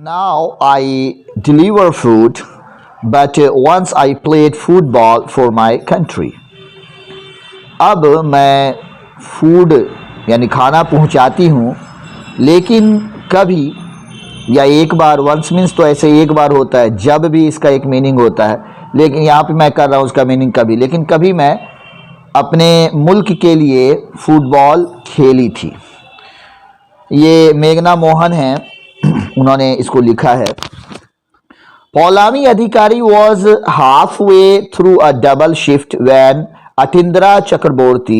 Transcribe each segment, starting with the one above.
Now I deliver food, but once I played football for my country. अब मैं food यानी खाना पहुंचाती हूँ, लेकिन कभी या एक बार, वंस मीन्स तो ऐसे एक बार होता है, जब भी इसका एक मीनिंग होता है, लेकिन यहाँ पे मैं कर रहा हूँ उसका मीनिंग कभी, लेकिन कभी मैं अपने मुल्क के लिए फुटबॉल खेली थी। ये मेघना मोहन हैं, उन्होंने इसको लिखा है। पौलामी अधिकारी was halfway through a double shift when Atindra Chakraborty,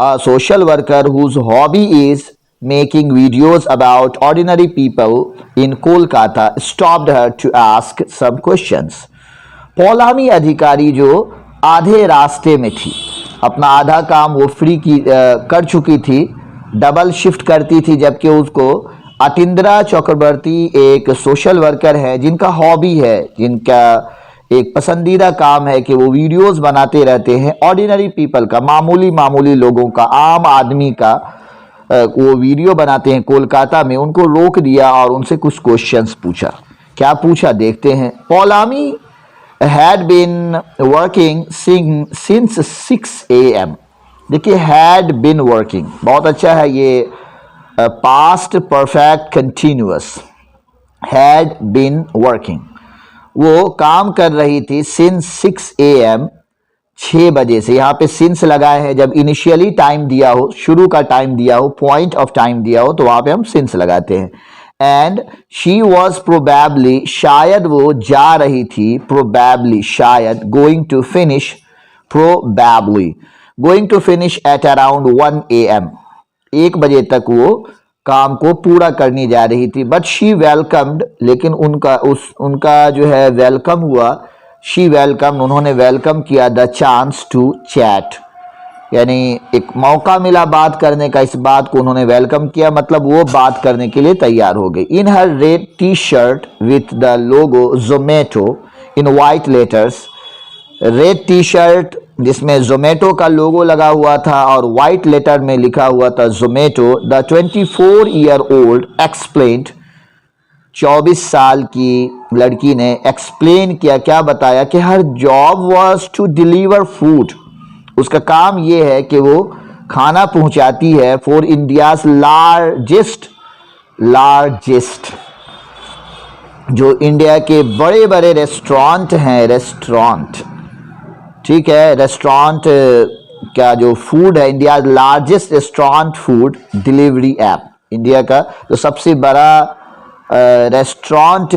a social worker whose hobby is making videos about ordinary people in Kolkata, stopped her to ask some questions. पौलामी अधिकारी जो आधे रास्ते में थी, अपना आधा काम वो फ्री की कर चुकी थी, डबल शिफ्ट करती थी, जबकि उसको अटिंद्रा चक्रवर्ती एक सोशल वर्कर है जिनका हॉबी है, जिनका एक पसंदीदा काम है कि वो वीडियोस बनाते रहते हैं ऑर्डिनरी पीपल का, मामूली लोगों का, आम आदमी का वो वीडियो बनाते हैं कोलकाता में। उनको रोक दिया और उनसे कुछ क्वेश्चंस पूछा। क्या पूछा देखते हैं। पौलामी had been working since 6 AM। देखिए had been working बहुत अच्छा है, ये past perfect continuous, had been working। वो काम कर रही थी since 6 AM, 6 बजे से। यहाँ पे since लगाए हैं, जब इनिशियली टाइम दिया हो, शुरू का टाइम दिया हो, पॉइंट ऑफ टाइम दिया हो, तो वहाँ पे हम since लगाते हैं। एंड शी वॉज प्रोबेबली, शायद वो जा रही थी, प्रोबेबली शायद, going to finish, probably going to finish at around 1 AM, 1 बजे तक वो काम को पूरा करनी जा रही थी। बट शी वेलकम्ड, लेकिन उनका जो है वेलकम हुआ, शी वेलकम, उन्होंने वेलकम किया द चांस टू चैट, यानी एक मौका मिला बात करने का, इस बात को उन्होंने वेलकम किया, मतलब वो बात करने के लिए तैयार हो गई। In her red T shirt with the logo Zomato in white letters, red T shirt जिसमें जोमेटो का लोगो लगा हुआ था और वाइट लेटर में लिखा हुआ था जोमेटो। द 24-year-old एक्सप्लेन्ड, 24 साल की लड़की ने एक्सप्लेन किया, क्या बताया कि her job was to deliver food, उसका काम ये है कि वो खाना पहुंचाती है फॉर इंडियाज लार्जेस्ट, जो इंडिया के बड़े बड़े रेस्टोरेंट हैं, रेस्टोरेंट, ठीक है, रेस्टोरेंट का जो फूड है, India largest restaurant food delivery app, India का जो सबसे बड़ा रेस्टोरेंट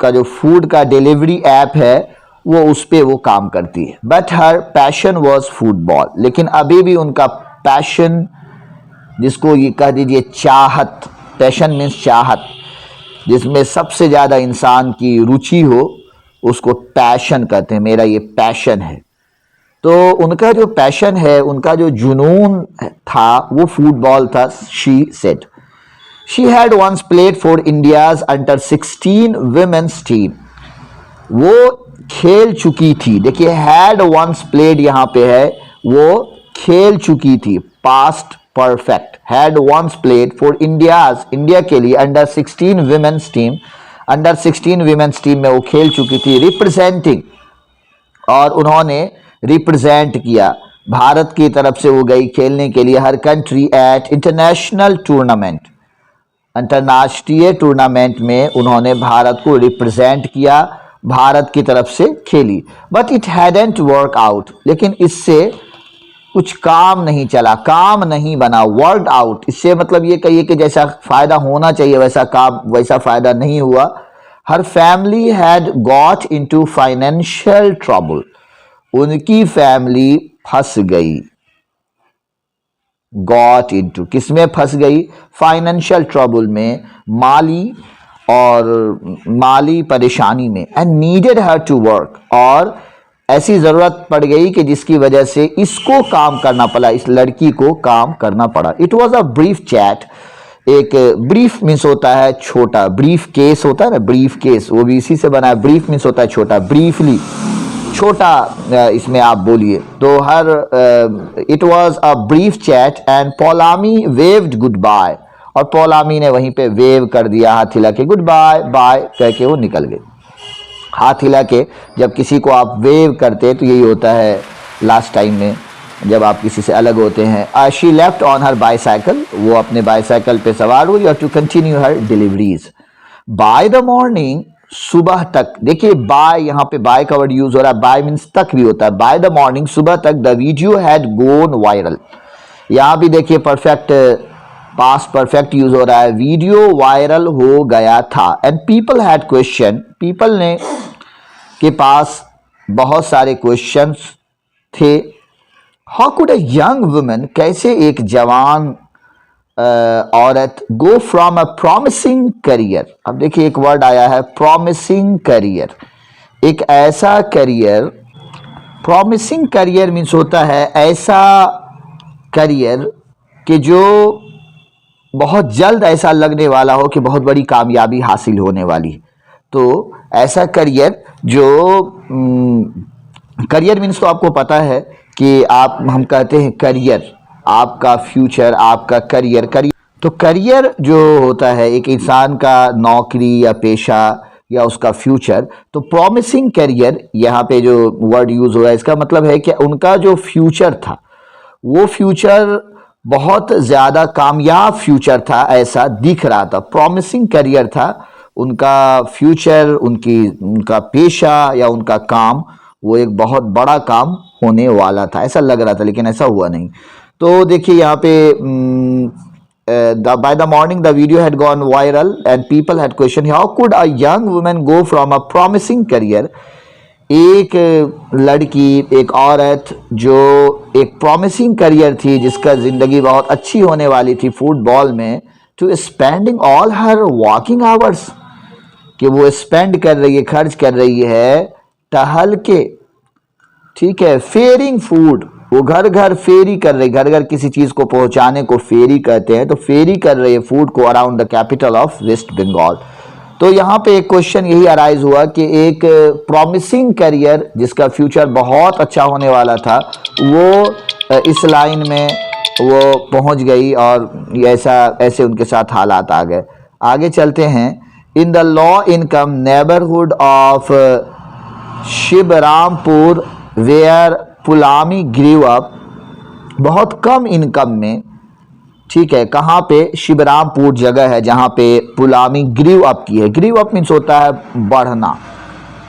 का जो फूड का डिलीवरी ऐप है, वो उस पे वो काम करती है। But her passion was football, लेकिन अभी भी उनका पैशन, जिसको ये कह दीजिए चाहत, पैशन मीन्स चाहत, जिसमें सबसे ज़्यादा इंसान की रुचि हो, उसको पैशन कहते हैं। मेरा ये पैशन है, तो उनका जो पैशन है, उनका जो जुनून था, वो फुटबॉल था। She said she had once played for India's under 16 women's team, वो खेल चुकी थी। देखिए हैड वंस प्लेड यहाँ पे है, वो खेल चुकी थी, past perfect, had once played for India's, India के लिए, under 16 women's team, under 16 women's team में वो खेल चुकी थी। रिप्रेजेंटिंग, और उन्होंने रिप्रेजेंट किया, भारत की तरफ से वो गई खेलने के लिए, हर कंट्री एट इंटरनेशनल टूर्नामेंट, अंतर्राष्ट्रीय टूर्नामेंट में उन्होंने भारत को रिप्रेजेंट किया, भारत की तरफ से खेली। But it hadn't work out, लेकिन इससे कुछ काम नहीं चला, काम नहीं बना। वर्क आउट, इससे मतलब ये कहिए कि जैसा फायदा होना चाहिए वैसा काम, वैसा फायदा नहीं हुआ। Her family had got into financial trouble, उनकी फैमिली फंस गई। गॉट इनटू, किसमें फंस गई? फाइनेंशियल ट्रबल में, माली परेशानी में। And needed her to work, और ऐसी जरूरत पड़ गई कि जिसकी वजह से इसको काम करना पड़ा, इस लड़की को काम करना पड़ा। It was a brief chat, एक ब्रीफ मीन्स होता है छोटा, ब्रीफ केस होता है ना, ब्रीफ केस, वो भी इसी से बना है। ब्रीफ मीन्स होता है छोटा, ब्रीफली छोटा, इसमें आप बोलिए तो her it was a brief chat and Paulami waved good bye, और पौलामी ने वहीं पे वेव कर दिया, हाथ हिला के गुड बाय बाय कह के वो निकल गए। हाथ हिला के जब किसी को आप वेव करते हैं तो यही होता है लास्ट टाइम में जब आप किसी से अलग होते हैं। She left on her bicycle, वो अपने बाईसाइकिल पे सवार हुई और to continue her deliveries. By the morning, सुबह तक, देखिए बाय, यहाँ पे बाय का वर्ड यूज हो रहा है, बाय मीन्स तक भी होता है। बाय द मॉर्निंग, सुबह तक, the video had gone viral. यहाँ भी देखिए परफेक्ट पास्ट परफेक्ट यूज हो रहा है, वीडियो वायरल हो गया था। And people had question, people ने के पास बहुत सारे क्वेश्चंस थे। How could a young woman, कैसे एक जवान औरत, go from a promising career. अब देखिए एक वर्ड आया है प्रॉमिसिंग करियर, एक ऐसा करियर, प्रॉमिसिंग करियर मीन्स होता है ऐसा करियर कि जो बहुत जल्द ऐसा लगने वाला हो कि बहुत बड़ी कामयाबी हासिल होने वाली। तो ऐसा करियर जो करियर मीन्स तो आपको पता है कि आप, हम कहते हैं करियर, आपका फ्यूचर, आपका करियर। करियर तो करियर जो होता है एक इंसान का नौकरी या पेशा या उसका फ्यूचर। तो प्रॉमिसिंग करियर यहाँ पे जो वर्ड यूज हो रहा है इसका मतलब है कि उनका जो फ्यूचर था वो फ्यूचर बहुत ज़्यादा कामयाब फ्यूचर था, ऐसा दिख रहा था। प्रॉमिसिंग करियर था उनका फ्यूचर, उनका पेशा या उनका काम, वो एक बहुत बड़ा काम होने वाला था, ऐसा लग रहा था, लेकिन ऐसा हुआ नहीं। तो देखिए यहाँ पे by the morning the video had gone viral and people had questioned how could a young woman go from a promising career, एक लड़की, एक औरत जो एक प्रॉमिसिंग करियर थी, जिसका ज़िंदगी बहुत अच्छी होने वाली थी फुटबॉल में, to spending all her working hours, कि वो स्पेंड कर रही है, खर्च कर रही है टहल के, ठीक है, फेयरिंग फूड, वो घर घर फेरी कर रही, घर घर किसी चीज़ को पहुंचाने को फेरी कहते हैं, तो फेरी कर रही है फूड को around the capital of West Bengal. तो यहाँ पे एक क्वेश्चन यही अराइज हुआ कि एक प्रॉमिसिंग करियर जिसका फ्यूचर बहुत अच्छा होने वाला था, वो इस लाइन में वो पहुँच गई और ऐसे उनके साथ हालात आ गए। आगे चलते हैं। In the low income neighbourhood of Shivrampur where Pulami grew up, बहुत कम इनकम में, ठीक है, कहाँ पे, शिवरामपुर जगह है जहाँ पे पुलामी ग्रीव अप की है। ग्रीव अप मीन्स होता है बढ़ना,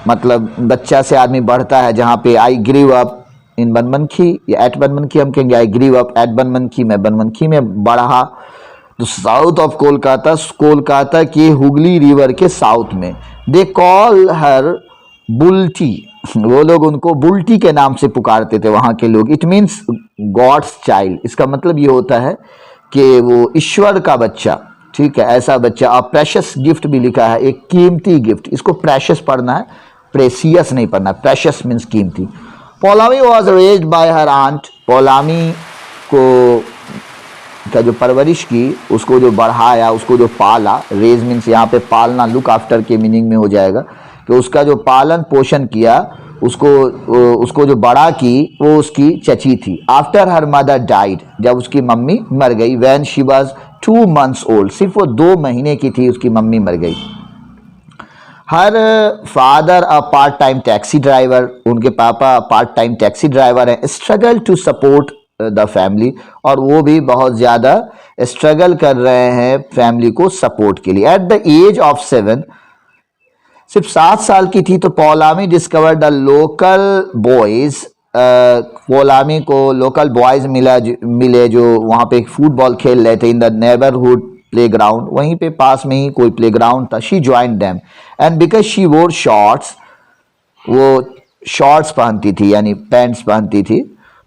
मतलब बच्चा से आदमी बढ़ता है। जहाँ पे आई ग्रीव अप इन बनमनखी या एट बनमनखी, हम कहेंगे आई ग्रीव अप एट बनमनखी, मैं बनमनखी में बढ़ा। तो साउथ ऑफ कोलकाता, कोलकाता के हुगली रिवर के साउथ में। दे कॉल हर बुल्टी, वो लोग उनको बुल्टी के नाम से पुकारते थे वहाँ के लोग। इट मीन्स गॉड्स चाइल्ड, इसका मतलब ये होता है कि वो ईश्वर का बच्चा, ठीक है, ऐसा बच्चा। और प्रेशस गिफ्ट भी लिखा है, एक कीमती गिफ्ट, इसको प्रेशस पढ़ना है, प्रेसियस नहीं पढ़ना। प्रेशस मीन्स कीमती। Paulami was raised by her aunt, Paulami को का जो परवरिश की, उसको जो बढ़ाया, उसको जो पाला, रेज मीन्स यहाँ पे पालना, लुक आफ्टर के मीनिंग में हो जाएगा, कि उसका जो पालन पोषण किया, उसको जो बड़ा की, वो उसकी चची थी। आफ्टर हर मदर डाइड, जब उसकी मम्मी मर गई। When she was 2 months old, सिर्फ वो 2 महीने की थी, उसकी मम्मी मर गई। Her father a part time taxi driver, उनके पापा पार्ट टाइम टैक्सी ड्राइवर हैं। Struggle to support the family, और वो भी बहुत ज़्यादा स्ट्रगल कर रहे हैं फैमिली को सपोर्ट के लिए। एट द एज ऑफ 7, सिर्फ 7 साल की थी, तो पौलामी डिस्कवर द लोकल बॉयज़, पौलामी को लोकल बॉयज़ मिले जो वहाँ पे फुटबॉल खेल रहे थे। इन द नेबरहुड प्लेग्राउंड, वहीं पे पास में ही कोई प्लेग्राउंड था। She join them and because she wore shorts, वो शॉर्ट्स पहनती थी यानी पैंट्स पहनती थी।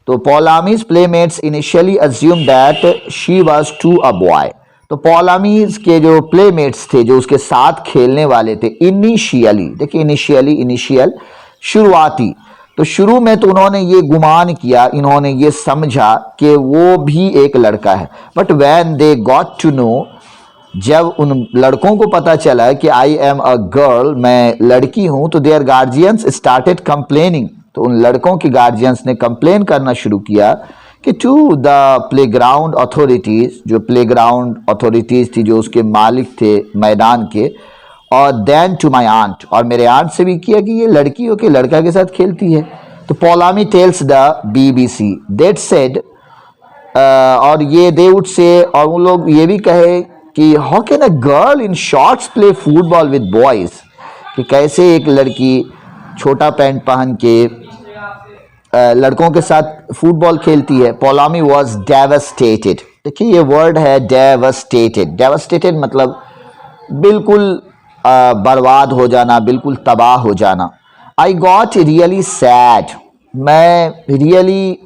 तो Paulami's playmates initially assume that she was to a boy, तो पौलामीज के जो प्लेमेट्स थे, जो उसके साथ खेलने वाले थे, इनिशियली, देखिए इनिशियल शुरुआती, तो शुरू में तो उन्होंने ये गुमान किया, इन्होंने ये समझा कि वो भी एक लड़का है। But when they got to know, जब उन लड़कों को पता चला कि आई एम अ गर्ल, मैं लड़की हूं, तो देयर गार्जियंस स्टार्टेड कंप्लेनिंग, तो उन लड़कों के गार्जियंस ने कंप्लेन करना शुरू किया कि टू द प्लेग्राउंड अथॉरिटीज़, जो प्लेग्राउंड अथॉरिटीज़ थी, जो उसके मालिक थे मैदान के, और देन टू माई आंट, और मेरे आंट से भी किया कि ये लड़की हो के लड़का के साथ खेलती है। तो Paulami tells the BBC that said, और ये दे वुड से, और वो लोग ये भी कहे कि how can a girl in shorts play football with boys, कि कैसे एक लड़की छोटा पैंट पहन के लड़कों के साथ फुटबॉल खेलती है। पौलामी वॉज डेवस्टेटेड। देखिए ये वर्ड है डेवस्टेटेड। डेवस्टेटेड मतलब बिल्कुल बर्बाद हो जाना, बिल्कुल तबाह हो जाना। आई गॉट रियली सैड, मैं रियली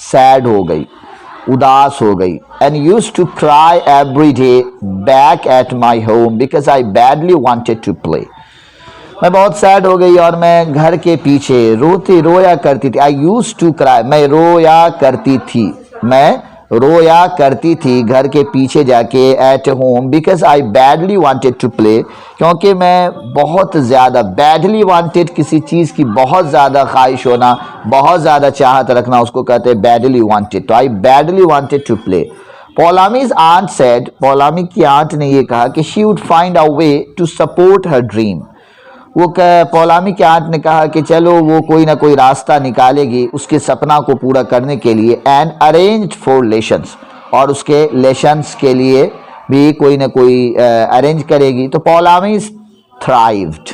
सैड हो गई, उदास हो गई। And use to cry every day back at my home because I badly wanted to play. मैं बहुत सैड हो गई और मैं घर के पीछे रोया करती थी। आई यूज टू क्राई, मैं रोया करती थी, मैं रोया करती थी घर के पीछे जाके at home, because I badly wanted to play, क्योंकि मैं बहुत ज़्यादा, बैडली वांटेड किसी चीज़ की बहुत ज़्यादा ख्वाहिश होना, बहुत ज़्यादा चाहत रखना, उसको कहते हैं बैडली वांटेड। तो I badly wanted to play. Paulami's aunt said, Paulami की आंट ने ये कहा कि she would find a way to support her dream. वो पौलामी के आंट ने कहा कि चलो वो कोई ना कोई रास्ता निकालेगी उसके सपना को पूरा करने के लिए। एंड अरेंज्ड फॉर लेशंस, और उसके लेशंस के लिए भी कोई ना कोई अरेंज करेगी। तो पौलामी थ्राइव्ड।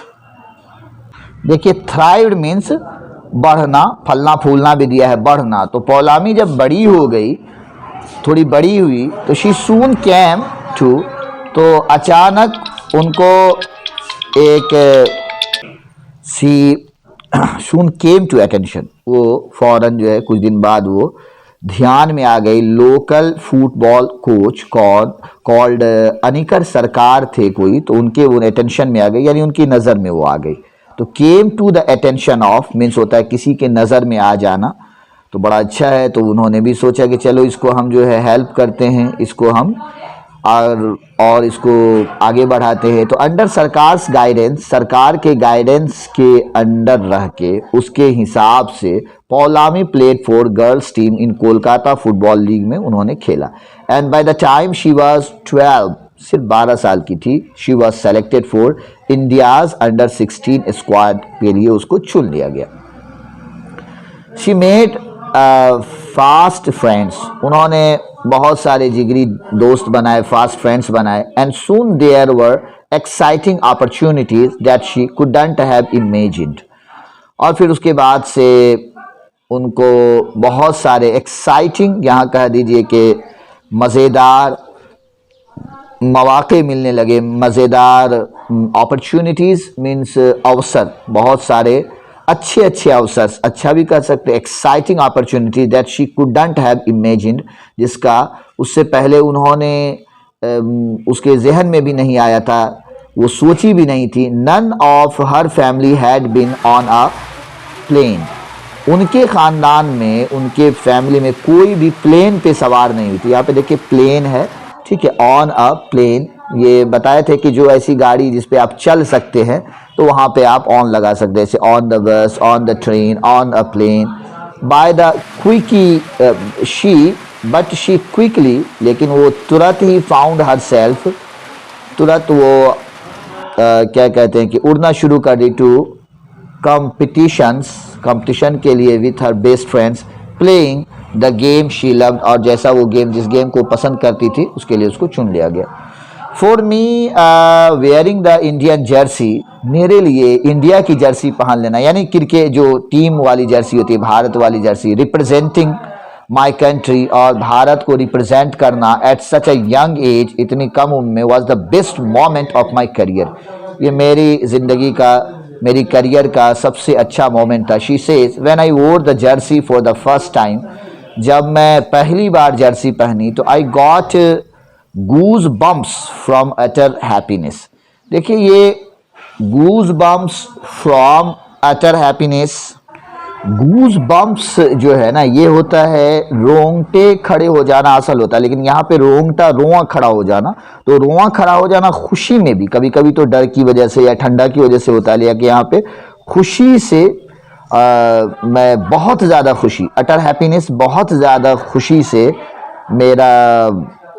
देखिए थ्राइव्ड मीन्स बढ़ना, फलना फूलना भी दिया है, बढ़ना। तो पौलामी जब बड़ी हो गई, थोड़ी बड़ी हुई, तो शी सून कैम टू, तो अचानक उनको एक सी सून केम टू अटेंशन, वो फौरन जो है कुछ दिन बाद वो ध्यान में आ गई। लोकल फुटबॉल कोच कॉल्ड अनिकर सरकार थे कोई, तो उनके वो अटेंशन में आ गई, यानी उनकी नज़र में वो आ गई। तो came to the attention of मीन्स होता है किसी के नज़र में आ जाना, तो बड़ा अच्छा है। तो उन्होंने भी सोचा कि चलो इसको हम जो है हेल्प करते हैं, इसको हम और इसको आगे बढ़ाते हैं। तो अंडर सरकार गाइडेंस, सरकार के गाइडेंस के अंडर रह के उसके हिसाब से Paulami played for girls team in Kolkata football league में उन्होंने खेला। And by the time she was 12, सिर्फ 12 साल की थी, she was selected for India's under 16 squad के लिए उसको चुन लिया गया। शी मेड फास्ट फ्रेंड्स, उन्होंने बहुत सारे जिगरी दोस्त बनाए, फास्ट फ्रेंड्स बनाए। And soon there were exciting opportunities that she couldn't have imagined, और फिर उसके बाद से उनको बहुत सारे एक्साइटिंग, यहाँ कह दीजिए कि मज़ेदार मौके मिलने लगे, मज़ेदार अपॉर्चुनिटीज़ मीन्स अवसर, बहुत सारे अच्छे अच्छे अवसर, अच्छा भी कर सकते, exciting opportunity that she couldn't have imagined, जिसका उससे पहले उन्होंने उसके जहन में भी नहीं आया था, वो सोची भी नहीं थी। None of her family had been on a plane, उनके ख़ानदान में, उनके फैमिली में कोई भी प्लेन पे सवार नहीं हुई थी। यहाँ पे देखिए प्लेन है, ठीक है, ऑन अ प्लेन, ये बताए थे कि जो ऐसी गाड़ी जिस पे आप चल सकते हैं तो वहाँ पे आप ऑन लगा सकते हैं, जैसे on the bus, on the train, on a plane. By the quickie she, but she quickly, लेकिन वो तुरंत ही फाउंड हर सेल्फ, तुरंत वो क्या कहते हैं कि उड़ना शुरू कर दी टू कंपटीशन के लिए with her best friends, playing the game she loved, और जैसा वो गेम, जिस गेम को पसंद करती थी उसके लिए उसको चुन लिया गया। For me wearing the Indian Jersey, मेरे लिए इंडिया की जर्सी पहन लेना, यानी क्रिकेट जो टीम वाली जर्सी होती है, भारत वाली जर्सी, रिप्रेजेंटिंग माई कंट्री, और भारत को रिप्रेजेंट करना at such a young age, इतनी कम उम्र में, was the best moment of my career, ये मेरी ज़िंदगी का, मेरी करियर का सबसे अच्छा मोमेंट था। शी सेज व्हेन आई वोर the Jersey for the first time, जब मैं पहली बार जर्सी पहनी तो I got goose bumps from utter happiness. देखिए ये गूज bumps from utter happiness, goose bumps जो है ना, ये होता है रोंगटे खड़े हो जाना असल होता है, लेकिन यहाँ पे रोआ खड़ा हो जाना, तो रोआ खड़ा हो जाना खुशी में भी, कभी कभी तो डर की वजह से या ठंडा की वजह से होता है, लेकिन यहाँ पे खुशी से मैं बहुत ज़्यादा खुशी, अटर हैप्पीनेस, बहुत ज़्यादा खुशी से मेरा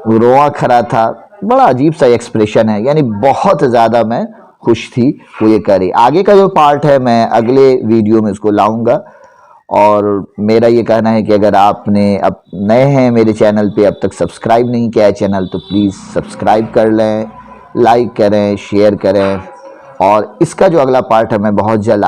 रोआ खड़ा था। बड़ा अजीब सा एक्सप्रेशन है, यानी बहुत ज़्यादा मैं खुश थी वो ये करी। आगे का जो पार्ट है मैं अगले वीडियो में उसको लाऊंगा। और मेरा ये कहना है कि अगर आपने अब नए हैं मेरे चैनल पे, अब तक सब्सक्राइब नहीं किया है चैनल, तो प्लीज़ सब्सक्राइब कर लें, लाइक करें, शेयर करें। और इसका जो अगला पार्ट है मैं बहुत जल्द